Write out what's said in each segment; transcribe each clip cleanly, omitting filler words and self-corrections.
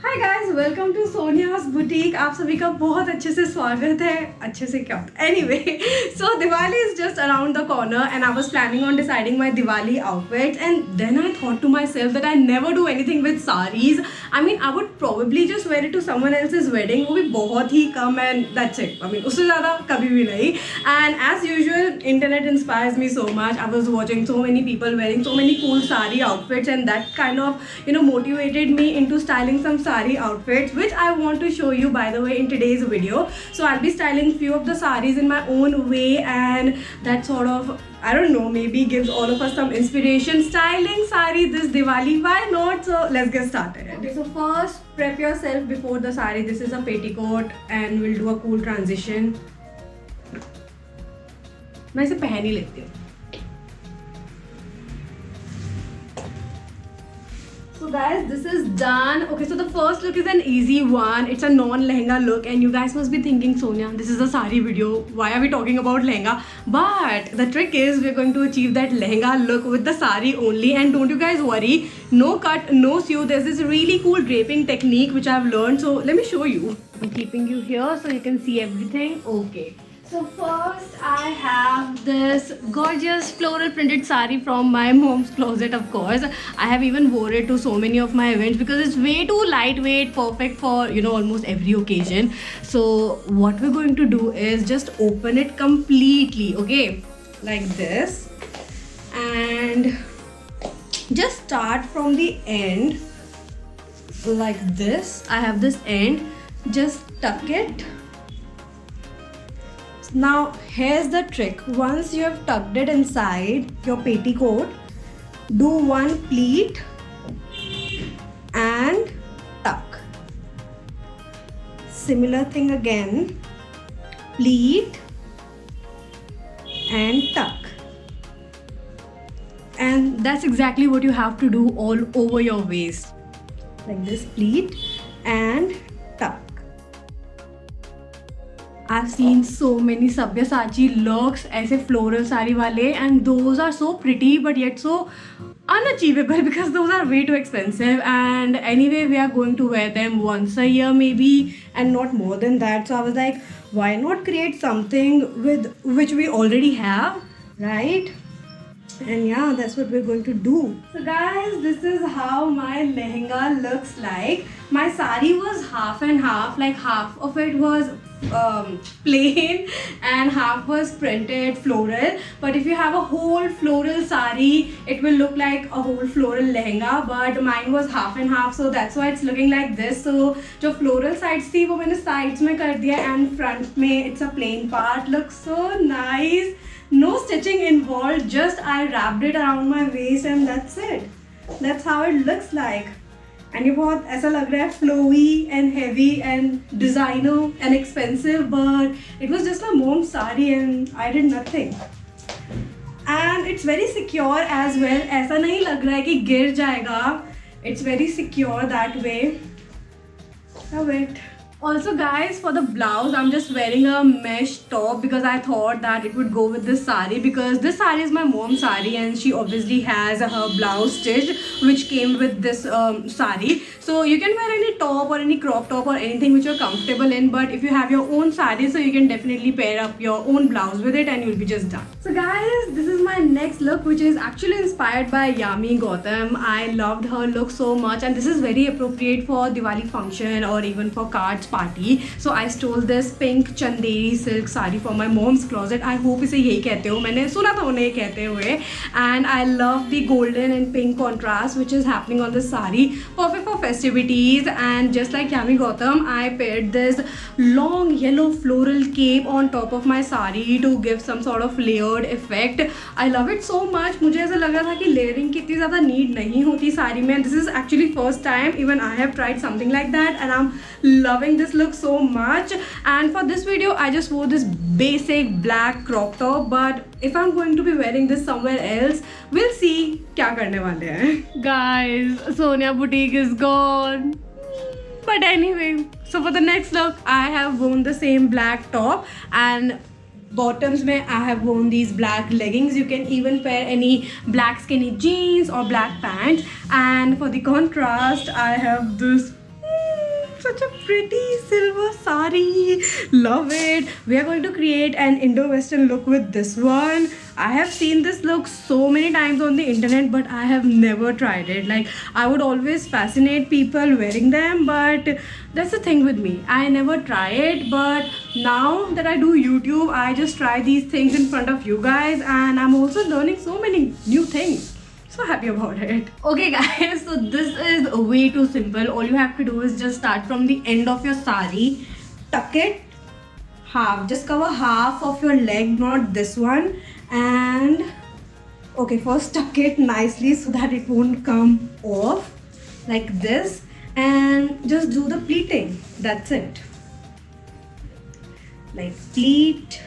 Hi guys, welcome to Sonia's Boutique. आप सभी का बहुत अच्छे से स्वागत है. अच्छे से क्या? Anyway, so Diwali is just around the corner and I was planning on deciding my Diwali outfits, and then I thought to myself that I never do anything with saris. I mean, I would probably just wear it to someone else's wedding. वो भी बहुत ही कम and that's it. I mean, उससे ज़्यादा कभी भी नहीं. And as usual, internet inspires me so much. I was watching so many people wearing so many cool sari outfits, and that kind of motivated me into styling some sari outfits, which I want to show you by the way in today's video. So I'll be styling few of the saris in my own way, and that sort of, I don't know, maybe gives all of us some inspiration styling sari this Diwali. Why not? So let's get started. Okay, so first prep yourself before the sari. This is a petticoat and we'll do a cool transition. मैं इसे पहन ही लेती हूँ. So guys, this is done. Okay, so the first look is an easy one. It's a non-lehenga look, and you guys must be thinking, Sonia, this is a sari video. Why are we talking about lehenga? But the trick is we're going to achieve that lehenga look with the sari only. And don't you guys worry, no cut, no sew. There's this really cool draping technique which I've learned. So let me show you. I'm keeping you here so you can see everything. Okay. So first I have this gorgeous floral printed sari from my mom's closet, of course. I have even wore it to so many of my events because it's way too lightweight, perfect for almost every occasion. So what we're going to do is just open it completely, okay, like this, and just start from the end like this. I have this end, just tuck it. Now here's the trick. Once you have tucked it inside your petticoat, do one pleat and tuck. Similar thing again, pleat and tuck. And that's exactly what you have to do all over your waist. Like this, pleat and tuck. I've seen so many Sabyasachi looks ऐसे floral sari वाले, and those are so pretty but yet so unachievable because those are way too expensive, and anyway we are going to wear them once a year maybe and not more than that. So I was like, why not create something with which we already have, right? And yeah, that's what we're going to do. So guys, this is how my lehenga looks like. My sari was half and half, like half of it was plain and half was printed floral. But if you have a whole floral sari, it will look like a whole floral lehenga, but mine was half and half, so that's why it's looking like this. So जो floral sides थी वो मैंने sides में कर दिया, and front में it's a plain part. Looks so nice. No stitching involved, just I wrapped it around my waist and that's it. That's how it looks like. And ये बहुत ऐसा लग रहा है flowy and heavy and designer and expensive, but it was just my mom's sari and I did nothing. And it's very secure as well. ऐसा नहीं लग रहा है कि गिर जाएगा. It's very secure that way. Love it. Also guys, for the blouse I'm just wearing a mesh top because I thought that it would go with this sari, because this sari is my mom's sari and she obviously has her blouse stitched which came with this sari. So you can wear any top or any crop top or anything which you're comfortable in, but if you have your own sari, so you can definitely pair up your own blouse with it and you'll be just done. So guys, this is my next look, which is actually inspired by Yami Gautam. I loved her look so much, and this is very appropriate for Diwali function or even for cards party. So I stole this pink chanderi silk sari from my mom's closet. I hope इसे यही कहते हो, मैंने सुना था उन्हें कहते हुए. And I love the golden and pink contrast which is happening on this sari. Perfect for festivities. And just like Yami Gautam, I paired this long yellow floral cape on top of my sari to give some sort of layered effect. I love it so much. मुझे ऐसा लग रहा था कि layering की इतनी ज़्यादा need नहीं होती साड़ी में. This is actually first time even I have tried something like that, and I'm loving this look so much. And for this video I just wore this basic black crop top, but if I'm going to be wearing this somewhere else, we'll see क्या करने वाले हैं. Guys, Sonia Boutique is gone. But anyway, so for the next look I have worn the same black top, and bottoms mein I have worn these black leggings. You can even pair any black skinny jeans or black pants. And for the contrast I have this pretty silver sari. Love it. We are going to create an Indo-Western look with this one. I have seen this look so many times on the internet, but I have never tried it. Like, I would always fascinate people wearing them, but that's the thing with me. I never try it, but now that I do YouTube, I just try these things in front of you guys, and I'm also learning so many new things. So happy about it. Okay guys, so this is way too simple. All you have to do is just start from the end of your sari, tuck it half, just cover half of your leg, not this one. And okay, first tuck it nicely so that it won't come off like this, and just do the pleating. That's it. Like pleat.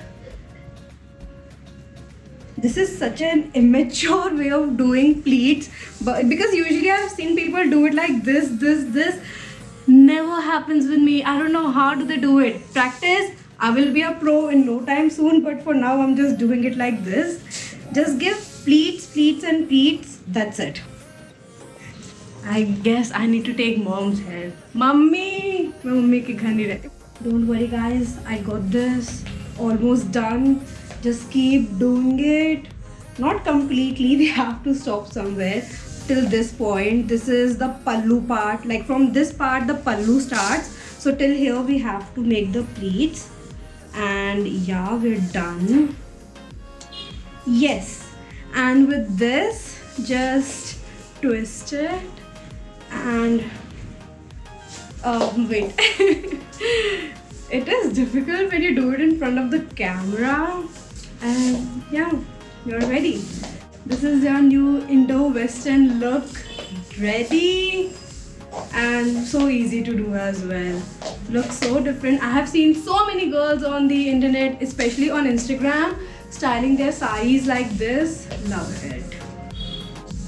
This is such an immature way of doing pleats, but because usually I've seen people do it like this never happens with me. I don't know how do they do it. Practice. I will be a pro in no time soon, but for now I'm just doing it like this. Just give pleats and pleats. That's it. I guess I need to take mom's help. Mummy, my mummy ke ghar nahi rehti. Don't worry guys, I got this. Almost done. Just keep doing it. Not completely, we have to stop somewhere till this point. This is the pallu part. Like from this part the pallu starts. So till here we have to make the pleats. And yeah, we're done. Yes. And with this, just twist it and wait. It is difficult when you do it in front of the camera. And yeah, you're ready. This is your new Indo-Western look. Ready? And so easy to do as well. Looks so different. I have seen so many girls on the internet, especially on Instagram, styling their saris like this. Love it.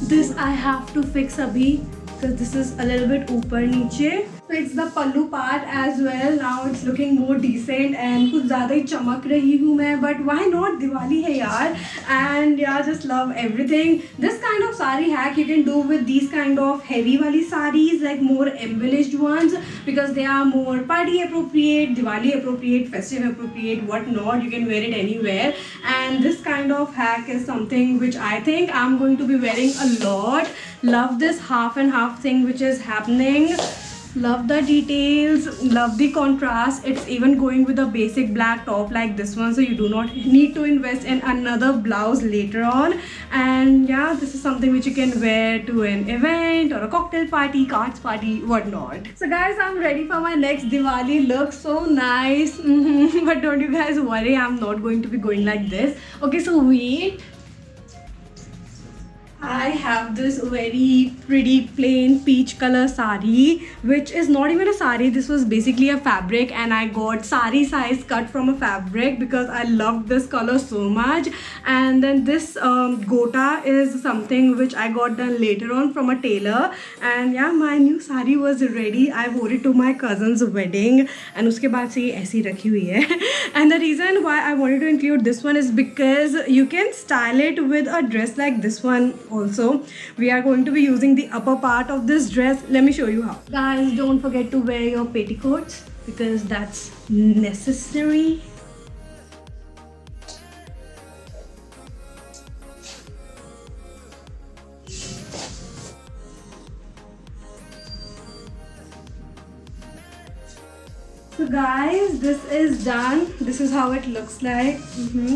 This I have to fix abhi because this is a little bit upar niche. Fix the pallu part as well. Now it's looking more decent and कुछ ज़्यादा ही चमक रही हूँ मैं. But why not? Diwali है यार. And yeah, just love everything. This kind of sari hack you can do with these kind of heavy wali saris, like more embellished ones, because they are more party appropriate, Diwali appropriate, festive appropriate, whatnot. You can wear it anywhere. And this kind of hack is something which I think I'm going to be wearing a lot. Love this half and half thing which is happening. Love the details, love the contrast. It's even going with a basic black top like this one, so you do not need to invest in another blouse later on. And yeah, this is something which you can wear to an event or a cocktail party, cards party, whatnot. So guys, I'm ready for my next Diwali look. So nice. But don't you guys worry, I'm not going to be going like this. Okay, so wait. I have this very pretty plain peach color sari, which is not even a sari. This was basically a fabric, and I got sari size cut from a fabric because I loved this color so much. And then this gota is something which I got done later on from a tailor. And yeah, my new sari was ready. I wore it to my cousin's wedding, and उसके बाद से ये ऐसी रखी हुई है. And the reason why I wanted to include this one is because you can style it with a dress like this one. Also, we are going to be using the upper part of this dress. Let me show you how. Guys, don't forget to wear your petticoats because that's necessary. So guys, this is done. This is how it looks like.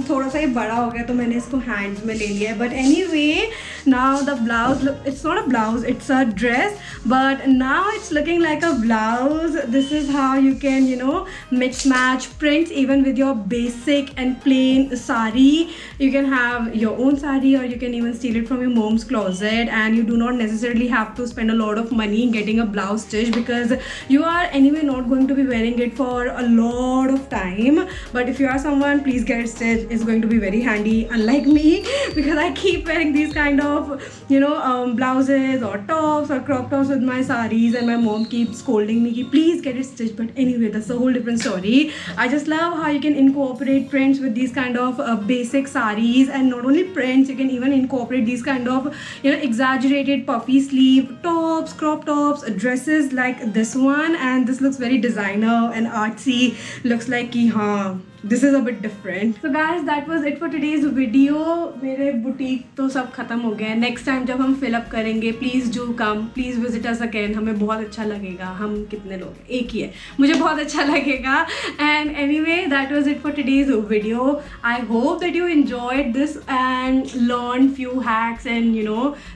थोड़ा सा ये बड़ा हो गया तो मैंने इसको hands में ले लिया है. But anyway, now the blouse look. It's not a blouse. It's a dress. But now it's looking like a blouse. This is how you can, you know, mix match prints even with your basic and plain sari. You can have your own sari, or you can even steal it from your mom's closet. And you do not necessarily have to spend a lot of money getting a blouse stitch because you are anyway not going to be wearing it for a lot of time. But if you are someone, please get it stitched. It's going to be very handy, unlike me, because I keep wearing these kind of, blouses or tops or crop tops with my saris, and my mom keeps scolding me, please get it stitched. But anyway, that's a whole different story. I just love how you can incorporate prints with these kind of basic saris, and not only prints, you can even incorporate these kind of, exaggerated puffy sleeve tops, crop tops, dresses like this one. And this looks very designer and artsy. Looks like this is a bit different. So guys, that was it for today's video. मेरे boutique तो सब खत्म हो गए. Next time जब हम fill up करेंगे, please do come, please visit us again. हमें बहुत अच्छा लगेगा. हम कितने लोग हैं? एक ही है. मुझे बहुत अच्छा लगेगा. And anyway, that was it for today's video. I hope that you enjoyed this and learned few hacks and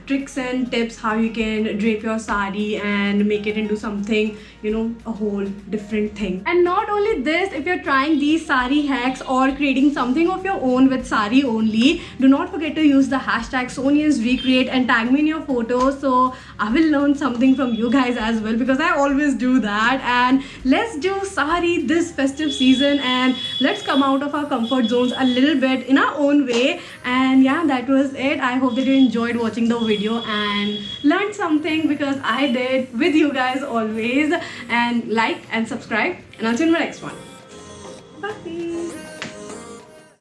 tricks and tips how you can drape your sari and make it into something, a whole different thing. And not only this, if you're trying these sari hacks or creating something of your own with sari only, do not forget to use the hashtag SoniasRecreate and tag me in your photos, so I will learn something from you guys as well, because I always do that. And let's do sari this festive season, and let's come out of our comfort zones a little bit in our own way. And yeah, that was it. I hope that you enjoyed watching the video and learned something, because I did, with you guys always. And like and subscribe, and I'll see you in my next one. Bye.